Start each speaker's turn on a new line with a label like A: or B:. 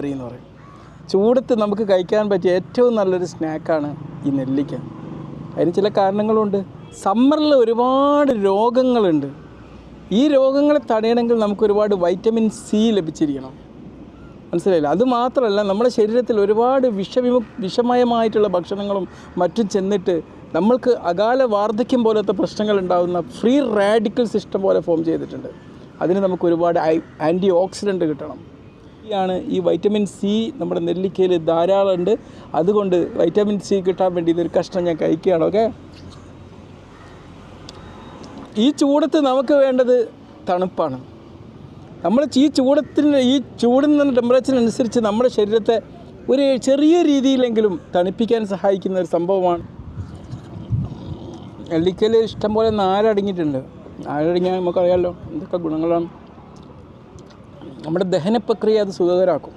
A: രാത്രി എന്ന് പറയും. ചൂടത്ത് നമുക്ക് കഴിക്കാൻ പറ്റിയ ഏറ്റവും നല്ലൊരു സ്നാക്കാണ് ഈ നെല്ലിക്ക. അതിന് ചില കാരണങ്ങളുണ്ട്. സമ്മറിൽ ഒരുപാട് രോഗങ്ങളുണ്ട്. ഈ രോഗങ്ങളെ തടയണമെങ്കിൽ നമുക്ക് ഒരുപാട് വൈറ്റമിൻ സി ലഭിച്ചിരിക്കണം. മനസ്സിലായില്ല? അതുമാത്രമല്ല, നമ്മുടെ ശരീരത്തിൽ ഒരുപാട് വിഷമയമായിട്ടുള്ള ഭക്ഷണങ്ങളും മറ്റും ചെന്നിട്ട് നമ്മൾക്ക് അകാല വാർദ്ധക്യം പോലത്തെ പ്രശ്നങ്ങൾ ഉണ്ടാകുന്ന ഫ്രീ റാഡിക്കൽ സിസ്റ്റം പോലെ ഫോം ചെയ്തിട്ടുണ്ട്. അതിന് നമുക്ക് ഒരുപാട് ആൻറ്റി ഓക്സിഡൻറ്റ് കിട്ടണം. ഈ വൈറ്റമിൻ സി നമ്മുടെ നെല്ലിക്കയിൽ ധാരാളം ഉണ്ട്. അതുകൊണ്ട് വൈറ്റമിൻ സി കിട്ടാൻ വേണ്ടി ഇതൊരു കഷ്ണം ഞാൻ കഴിക്കുകയാണ്. ഓക്കെ, ഈ ചൂടത്ത് നമുക്ക് വേണ്ടത് തണുപ്പാണ്. നമ്മൾ ഈ ചൂടുന്ന ടെമ്പറേച്ചറിനനുസരിച്ച് നമ്മുടെ ശരീരത്തെ ഒരു ചെറിയ രീതിയിലെങ്കിലും തണുപ്പിക്കാൻ സഹായിക്കുന്ന ഒരു സംഭവമാണ്. നെല്ലിക്കയിൽ ഇഷ്ടംപോലെ നാരടങ്ങിയിട്ടുണ്ട്. നാരടങ്ങിയാൽ നമുക്കറിയാമല്ലോ എന്തൊക്കെ ഗുണങ്ങളാണ്. നമ്മുടെ ദഹന പ്രക്രിയ അത് സുഖകരമാക്കും.